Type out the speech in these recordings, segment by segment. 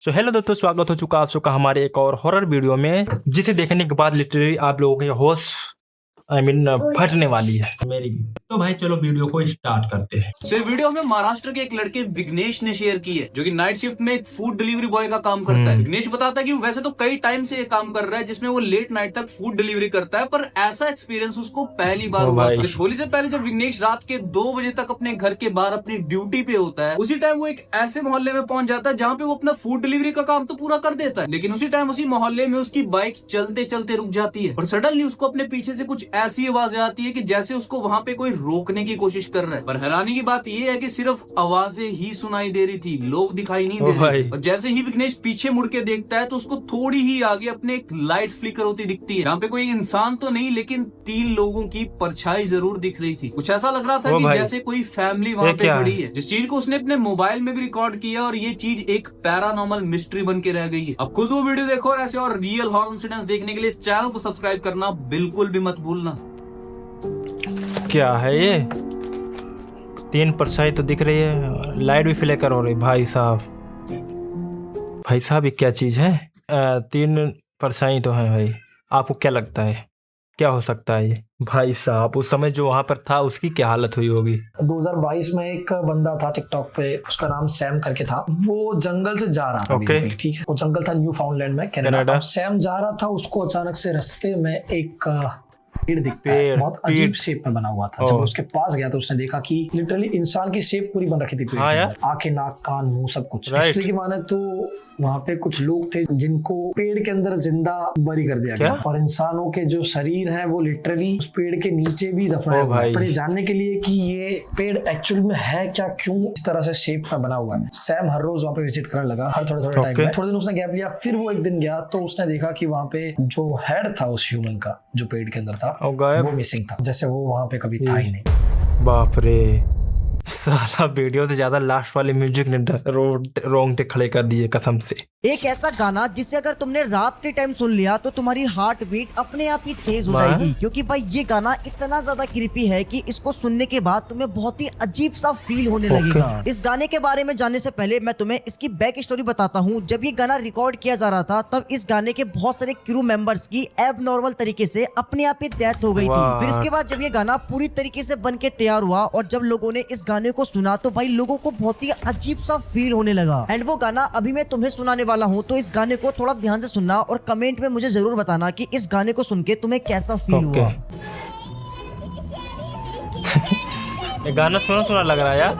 So hello दोस्तों, स्वागत हो चुका आप सबका हमारे एक और हॉरर वीडियो में, जिसे देखने के बाद लिटरली आप लोगों के होश फटने वाली है मेरी भी। तो भाई चलो वीडियो को स्टार्ट करते हैं। तो ये वीडियो हमें महाराष्ट्र के एक लड़के विघ्नेश ने शेयर की है, जो कि नाइट शिफ्ट में एक फूड डिलीवरी बॉय का काम करता है। विघ्नेश बताता है कि वैसे तो कई टाइम से ये काम कर रहा है, जिसमें वो लेट नाइट तक फूड डिलीवरी करता है, पर ऐसा एक्सपीरियंस उसको पहली बार हुआ था। इस होली से पहले जब विघ्नेश रात के 2 बजे तक अपने घर के बाहर अपनी ड्यूटी पे होता है, उसी टाइम वो एक ऐसे मोहल्ले में पहुंच जाता है जहाँ पे वो अपना फूड डिलीवरी का काम तो पूरा कर देता है, लेकिन उसी टाइम उसी मोहल्ले में उसकी बाइक चलते चलते रुक जाती है और सडनली उसको अपने पीछे से कुछ ऐसी आवाज आती है कि जैसे उसको वहाँ पे कोई रोकने की कोशिश कर रहा है। पर हैरानी की बात यह है कि सिर्फ आवाजें ही सुनाई दे रही थी, लोग दिखाई नहीं दे रहे। और जैसे ही विघ्नेश पीछे मुड़ के देखता है तो उसको थोड़ी ही आगे अपने एक लाइट फ्लिकर होती दिखती है। यहाँ पे कोई इंसान तो नहीं, लेकिन 3 लोगों की परछाई जरूर दिख रही थी। कुछ ऐसा लग रहा था कि जैसे कोई फैमिली वहाँ पे खड़ी है, जिस चीज को उसने अपने मोबाइल में भी रिकॉर्ड किया और ये चीज एक पैरानॉर्मल मिस्ट्री बन के रह गई है। अब खुद वो वीडियो देखो और ऐसे और रियल हॉरर इंसिडेंट्स देखने के लिए इस चैनल को सब्सक्राइब करना बिल्कुल भी मत भूलना। क्या है ये? 3 परछाई तो दिख रही है, लाइट भी फ्लिकर हो रही। भाई साहब ये क्या चीज है? 3 परछाई तो है भाई। आपको क्या लगता है क्या हो सकता है ये? भाई साहब उस समय जो वहां पर था उसकी क्या हालत हुई होगी? 2022 में एक बंदा था टिकटॉक पे, उसका नाम सैम करके था। वो जंगल से जा रहा था बेसिकली, ठीक है। वो जंगल था न्यू फाउंडलैंड में, कनाडा। सैम जा रहा था, उसको अचानक से रास्ते में एक पेड़ दिखता है, बहुत अजीब शेप में बना हुआ था। जब उसके पास गया तो उसने देखा कि लिटरली इंसान की शेप पूरी बन रखी थी पेड़ के अंदर, आंखें, नाक, कान, मुंह सब कुछ। इसलिए कि माने तो वहाँ पे कुछ लोग थे जिनको पेड़ के अंदर जिंदा बरी कर दिया गया, और इंसानों के जो शरीर है वो लिटरली उस पेड़ के नीचे भी दफनाया हुआ है। पर ये जानने के लिए कि ये पेड़ एक्चुअल में है क्या, क्यों इस तरह से शेप में बना हुआ है, सैम हर रोज वहाँ पे विजिट करने लगा, हर थोड़े थोड़े टाइम में। थोड़े दिन उसने गैप लिया, फिर वो एक दिन गया तो उसने देखा कि वहाँ पे जो हेड था उस ह्यूमन का, जो पेड़ के अंदर था, वो मिसिंग था, जैसे वो वहाँ पे कभी था ही नहीं। बाप रे, साला वीडियो से ज्यादा लास्ट वाले म्यूजिक ने रोंगटे खड़े कर दिए कसम से। एक ऐसा गाना जिसे अगर तुमने रात के टाइम सुन लिया तो तुम्हारी हार्ट बीट अपने आप ही तेज हो जाएगी, क्योंकि भाई ये गाना इतना ज्यादा क्रीपी है कि इसको सुनने के बाद तुम्हें बहुत ही अजीब सा फील होने लगेगा। इस गाने के बारे में जानने से पहले मैं तुम्हें इसकी बैक स्टोरी बताता हूँ। जब ये गाना रिकॉर्ड किया जा रहा था तब इस गाने के बहुत सारे क्रू मेंबर्स की एबनॉर्मल तरीके से अपने आप ही डेथ हो गई थी। फिर इसके बाद जब ये गाना पूरी तरीके से बन के तैयार हुआ और जब लोगों ने इस गाने को सुना तो भाई लोगों को बहुत ही अजीब सा फील होने लगा। एंड वो गाना अभी मैं तुम्हें सुनाने वाला हूँ, तो इस गाने को थोड़ा ध्यान से सुनना और कमेंट में मुझे जरूर बताना कि इस गाने को सुन के तुम्हें कैसा फील हुआ। ये गाना सुना लग रहा है यार।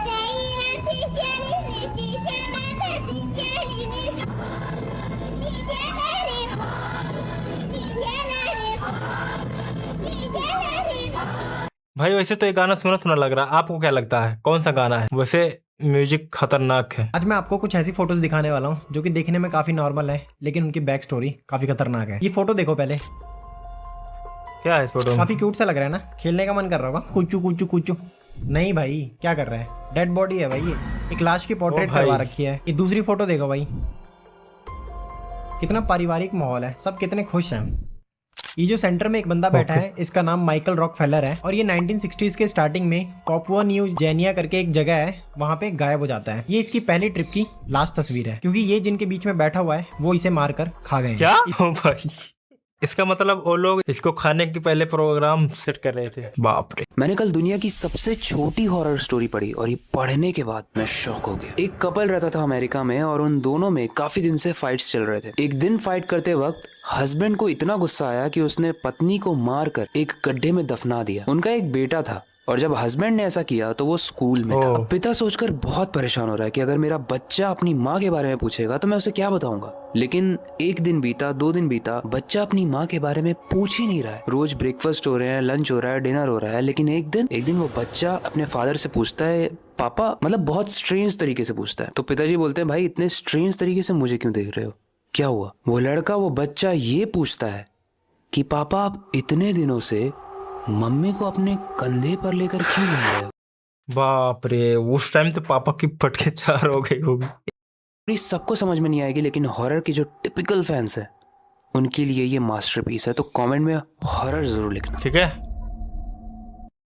भाई वैसे तो ये गाना सुना लग रहा है, आपको क्या लगता है कौन सा गाना है? वैसे म्यूजिक खतरनाक है। आज मैं आपको कुछ ऐसी फोटोज दिखाने वाला हूँ जो कि देखने में काफी नॉर्मल है, लेकिन उनकी बैक स्टोरी काफी खतरनाक है। ये फोटो देखो पहले, क्या है इस फोटो में? काफी क्यूट सा लग रहा है ना, खेलने का मन कर रहा होगा। कुचू कुचू कुचू नहीं भाई, क्या कर रहा है? डेड बॉडी है भाई, ये एक लाश की पोर्ट्रेट करवा रखी है। ये दूसरी फोटो देखो भाई, कितना पारिवारिक माहौल है, सब कितने खुश हैं। ये जो सेंटर में एक बंदा बैठा है, इसका नाम माइकल रॉकफेलर है, और ये 1960s के स्टार्टिंग में पापुआ न्यू गिनिया करके एक जगह है, वहाँ पे गायब हो जाता है। ये इसकी पहली ट्रिप की लास्ट तस्वीर है, क्योंकि ये जिनके बीच में बैठा हुआ है वो इसे मारकर खा गए। क्या भाई, इसका मतलब वो लोग इसको खाने के पहले प्रोग्राम सेट कर रहे थे। बाप रे। मैंने कल दुनिया की सबसे छोटी हॉरर स्टोरी पढ़ी और ये पढ़ने के बाद मैं शॉक हो गया। एक कपल रहता था अमेरिका में और उन दोनों में काफी दिन से फाइट्स चल रहे थे। एक दिन फाइट करते वक्त हस्बैंड को इतना गुस्सा आया कि उसने पत्नी को मारकर एक गड्ढे में दफना दिया। उनका एक बेटा था और जब हस्बैंड ने ऐसा किया तो वो स्कूल में था। अब पिता सोचकर बहुत परेशान हो रहा है कि अगर मेरा बच्चा अपनी माँ के बारे में पूछेगा तो मैं उसे क्या बताऊंगा। लेकिन 1 दिन बीता, 2 दिन बीता, बच्चा अपनी माँ के बारे में पूछ ही नहीं रहा है। रोज ब्रेकफास्ट हो रहे हैं, लंच हो रहा है, डिनर हो रहा है, लेकिन एक दिन वो बच्चा अपने फादर से पूछता है, पापा, मतलब बहुत स्ट्रेंज तरीके से पूछता है। तो पिताजी बोलते हैं, भाई इतने स्ट्रेंज तरीके से मुझे क्यों देख रहे हो, क्या हुआ? वो बच्चा ये पूछता है कि पापा आप इतने दिनों से मम्मी को अपने कंधे पर लेकर क्यों घूम रहे हो? बाप रे, उस टाइम तो पापा की फटके 4 हो गई होगी। सबको समझ में नहीं आएगी, लेकिन हॉरर के जो टिपिकल फैंस हैं उनके लिए ये मास्टरपीस है। तो कमेंट में हॉरर जरूर लिखना, ठीक है।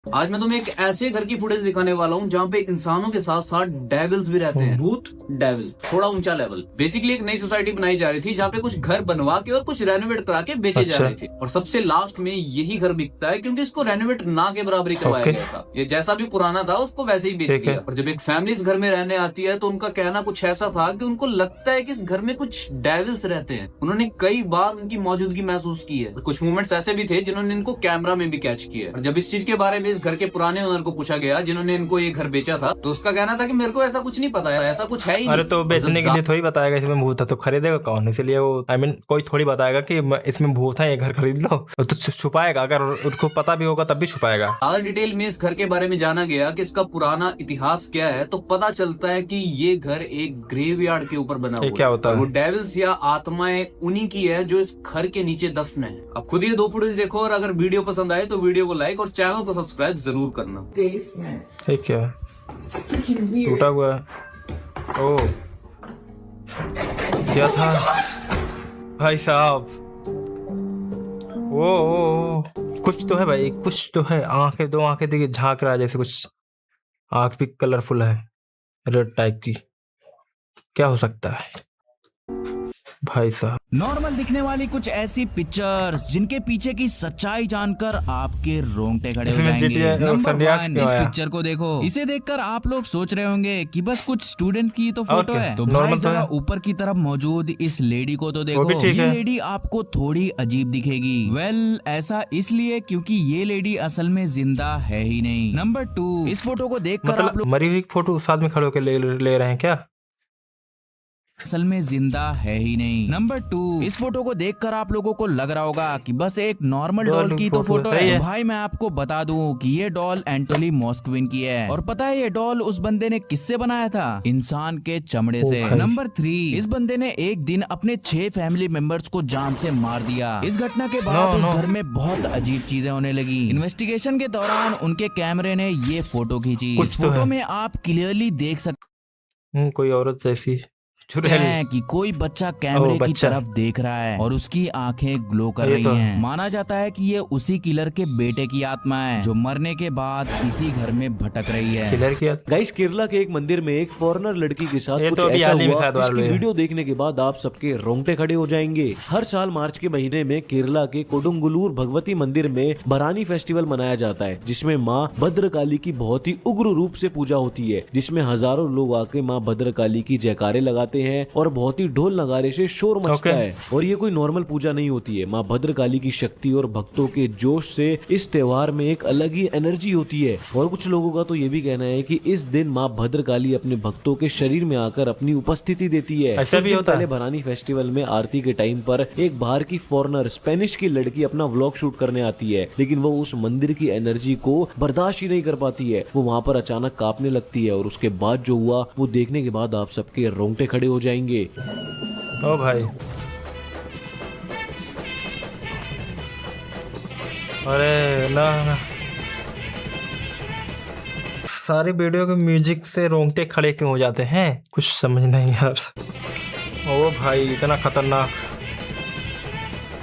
आज मैं तुम्हें एक ऐसे घर की फुटेज दिखाने वाला हूँ जहाँ पे इंसानों के साथ साथ डेविल्स भी रहते हैं। भूत डेविल, थोड़ा ऊंचा लेवल। बेसिकली एक नई सोसाइटी बनाई जा रही थी जहाँ पे कुछ घर बनवा के और कुछ रेनोवेट करा के बेचे जा रहे थे, और सबसे लास्ट में यही घर बिकता है क्योंकि इसको रेनोवेट ना के बराबर ही करवाया गया था। ये जैसा भी पुराना था उसको वैसे ही बेच दिया। और जब एक फैमिली इस घर में रहने आती है तो उनका कहना कुछ ऐसा था कि उनको लगता है कि इस घर में कुछ डेविल्स रहते हैं। उन्होंने कई बार उनकी मौजूदगी महसूस की है। कुछ मूवमेंट्स ऐसे भी थे जिन्होंने इनको कैमरा में भी कैच किया। और जब इस चीज के बारे में इस घर के पुराने ओनर को पूछा गया जिन्होंने इनको ये घर बेचा था, तो उसका कहना था कि मेरे को ऐसा कुछ नहीं पता है, ऐसा कुछ है ही नहीं। अरे तो बेचने के लिए थोड़ी बताएगा इसमें भूत है, तो खरीदेगा कौन? इसलिए वो कोई थोड़ी बताएगा कि इसमें भूत है, ये घर खरीद लो, तो छुपाएगा। अगर उसको पता भी होगा तब भी छुपाएगा। ज्यादा डिटेल में इस घर के बारे में जाना गया कि इसका पुराना इतिहास क्या है, तो पता चलता है कि ये घर एक ग्रेवयार्ड के ऊपर बना हुआ है। क्या होता है? वो डेविल्स या आत्माएं उन्हीं की है जो इस घर के नीचे दफन है। अब खुद ये 2 फुटेज देखो, और अगर वीडियो पसंद आए तो वीडियो को लाइक और चैनल को सब्सक्राइब जरूर करना। क्या टूटा हुआ है? ओ क्या था भाई साहब? ओ कुछ तो है भाई, कुछ तो है। आंखें, 2 आंखें देखिए, झांक रहा है जैसे कुछ। आंख भी कलरफुल है, रेड टाइप की। क्या हो सकता है भाई साहब? नॉर्मल दिखने वाली कुछ ऐसी पिक्चर्स जिनके पीछे की सच्चाई जानकर आपके रोंगटे खड़े हो जाएंगे। नंबर 1, इस पिक्चर को देखो। इसे देखकर आप लोग सोच रहे होंगे कि बस कुछ स्टूडेंट्स की तो फोटो है, तो भाई जरा ऊपर की तरफ मौजूद इस लेडी को तो देखो। ये लेडी आपको थोड़ी अजीब दिखेगी। वेल, ऐसा इसलिए क्योंकि ये लेडी असल में जिंदा है ही नहीं। नंबर 2, इस फोटो को देखकर मतलब आप लोग मरी हुई फोटो साथ में खड़े होकर ले रहे हैं क्या? असल में जिंदा है ही नहीं। नंबर 2, इस फोटो को देखकर आप लोगों को लग रहा होगा कि बस एक नॉर्मल डॉल की तो फोटो है। तो भाई मैं आपको बता दूं कि ये डॉल एंटोनी मॉस्क्विन की है। और पता है ये डॉल उस बंदे ने किससे बनाया था? इंसान के चमड़े से। नंबर 3, इस बंदे ने एक दिन अपने 6 फैमिली मेंबर्स को जान से मार दिया। इस घटना के बाद उस घर में बहुत अजीब चीजें होने लगी। इन्वेस्टिगेशन के दौरान उनके कैमरे ने ये फोटो खींची। इस फोटो में आप क्लियरली देख सकते कोई औरत जैसी है कि कोई बच्चा कैमरे की तरफ देख रहा है और उसकी आंखें ग्लो कर रही हैं। माना जाता है कि ये उसी किलर के बेटे की आत्मा है जो मरने के बाद इसी घर में भटक रही है। किलर की गाइस, केरला के एक मंदिर में एक फॉरेनर लड़की के साथ कुछ ऐसा हुआ जिसकी वीडियो देखने के बाद आप सबके रोंगटे खड़े हो जाएंगे। हर साल मार्च के महीने में केरला के कोडुंगुलूर भगवती मंदिर में भरानी फेस्टिवल मनाया जाता है, जिसमें माँ भद्रकाली की बहुत ही उग्र रूप से पूजा होती है, जिसमें हजारों लोग आके माँ भद्रकाली की जयकारे लगाते हैं और बहुत ही ढोल नगारे से शोर मचता है। और ये कोई नॉर्मल पूजा नहीं होती है। माँ भद्रकाली की शक्ति और भक्तों के जोश से इस त्योहार में एक अलग ही एनर्जी होती है। और कुछ लोगों का तो ये भी कहना है कि इस दिन माँ भद्रकाली अपने भक्तों के शरीर में आकर अपनी उपस्थिति देती है। ऐसा भी होता है। भरानी फेस्टिवल में आरती के टाइम पर एक बाहर की फॉरेनर स्पेनिश की लड़की अपना व्लॉग शूट करने आती है, लेकिन वो उस मंदिर की एनर्जी को बर्दाश्त ही नहीं कर पाती है। वो वहाँ पर अचानक कांपने लगती है और उसके बाद जो हुआ वो देखने के बाद आप सबके रोंगटे खड़े हो जाएंगे। ओ भाई, अरे ना, सारी वीडियो के म्यूजिक से रोंगटे खड़े क्यों हो जाते हैं? कुछ समझ नहीं यार। ओ भाई, इतना खतरनाक!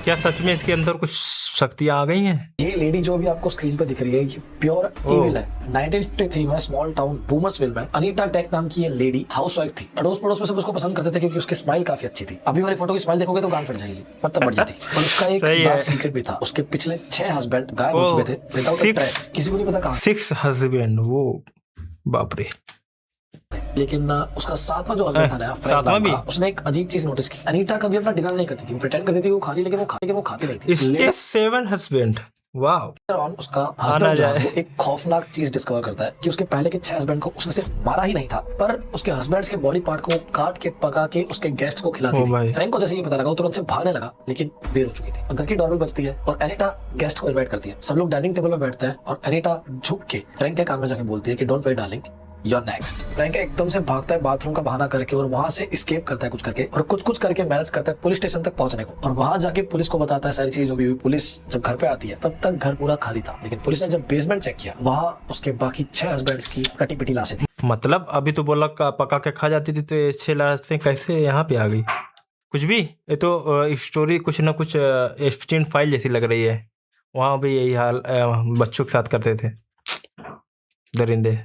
क्या सच में इसके अंदर कुछ शक्तियां आ गई हैं? ये लेडी जो अभी आपको स्क्रीन पे दिख रही है ये प्योर इविल है। 1953 में स्मॉल टाउन बूमर्सविल में अनीता टेक नाम की ये लेडी हाउसवाइफ थी। अड़ोस पड़ोस में सब उसको पसंद करते थे क्योंकि उसकी स्माइल काफी अच्छी थी। अभी वाली फोटो की स्माइल देखोगे तो गान फट जाएगी, पर तब बढ़िया थी। और उसका एक डार्क सीक्रेट भी था। उसके पिछले 6 हस्बैंड गायब हो चुके थे विदाउट अ ट्रेस। किसी को नहीं पता कहां। 6 हस्बैंड, वो बाप रे। लेकिन उसका 7वां जो हस्बैंड था ना, फ्रैंक भी, उसने एक अजीब चीज नोटिस की। अनीता कभी अपना डिनर नहीं करती थी। वो प्रिटेंड करती थी वो खा रही, लेकिन वो खाती नहीं थी। इसके 7 हस्बैंड, वाओ। उसका हस्बैंड एक खौफनाक चीज डिस्कवर करता है कि उसके पहले के 6 हस्बैंड को उसने सिर्फ मारा ही नहीं था, पर उसके हस्बैंड्स के बॉडी पार्ट को काट के पका के उसके गेस्ट को खिलाती थी। फ्रैंक को जैसे ये पता लगा वो तुरंत से भागने लगा, लेकिन देर हो चुकी थी। घर की डोरबेल बजती है और एनिटा गेस्ट को इनवाइट करती है। सब लोग डाइनिंग टेबल में बैठते हैं और एनिटा झुक के फ्रैंक के कान में जाके बोलती है कि don't worry darling, You're next। Frank एकदम से भागता है बाथरूम का बहाना करके और वहां से एस्केप करता है कुछ करके, और कुछ करके मैनेज करता है पुलिस स्टेशन तक पहुंचने को। और वहां जाके पुलिस को बताता है सारी चीज जो भी हुई। पुलिस जब घर पे आती है तब तक घर पूरा खाली था, लेकिन पुलिस ने जब बेसमेंट चेक किया वहां उसके बाकी 6 हस्बैंड्स की कटी पिटी लाशें थी। मतलब अभी तो बोला पका के खा जाती थी, तो ये 6 लाशें कैसे यहाँ पे आ गई? कुछ भी, ये तो स्टोरी कुछ ना कुछ एप्स्टीन फाइल जैसी लग रही है। वहाँ भी यही हाल बच्चों के साथ करते थे। दरिंदे।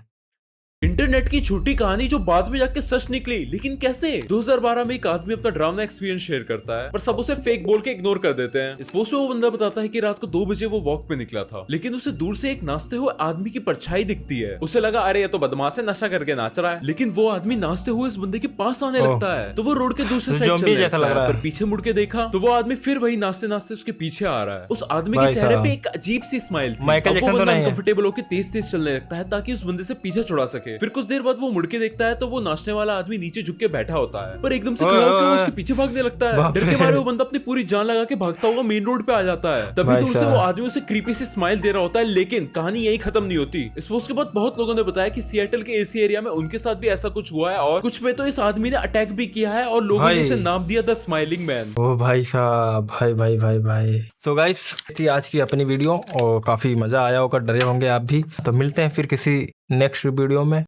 इंटरनेट की छोटी कहानी जो बाद में जाके सच निकली, लेकिन कैसे? 2012 में एक आदमी अपना ड्रामा एक्सपीरियंस शेयर करता है, पर सब उसे फेक बोल के इग्नोर कर देते हैं। इस पोस्ट में वो बंदा बताता है कि रात को 2 बजे वो वॉक पे निकला था, लेकिन उसे दूर से एक नाचते हुए आदमी की परछाई दिखती है। उसे लगा अरे ये तो बदमाश है, नशा करके नाच रहा है, लेकिन वो आदमी नाचते हुए इस बंदे के पास आने लगता है। तो वो रोड के दूसरे साइड चल रहा है, पर पीछे मुड़ के देखा तो वो आदमी फिर वही नाचते नाचते उसके पीछे आ रहा है। उस आदमी के चेहरे पे एक अजीब सी स्माइल थी। वो बंदा अनकंफर्टेबल होकर तेज तेज चलने लगता है ताकि उस बंदे से पीछे छुड़ा सके। फिर कुछ देर बाद वो मुड़ के देखता है तो वो नाचने वाला आदमी नीचे झुक के बैठा होता है, पर एकदम से खड़ा होकर वो उसके पीछे भागने लगता है। डर के मारे वो बंदा अपनी पूरी जान लगा के भागता हुआ मेन रोड पे आ जाता है। तभी दूर से वो आदमी उसे क्रीपी सी स्माइल दे रहा होता है, लेकिन कहानी यही खत्म नहीं होती। इस पोस्ट के बाद बहुत लोगों ने बताया कि सिएटल के एसी एरिया में उनके साथ भी ऐसा कुछ हुआ है, और कुछ में तो इस आदमी ने अटैक भी किया है और लोगों ने इसे नाम दिया द स्माइलिंग मैन। ओ भाई साहब, भाई भाई भाई भाई। तो गाइस, थी आज की अपनी वीडियो और काफी मजा आया होगा, डरे होंगे आप भी। तो मिलते हैं फिर किसी नेक्स्ट वीडियो में।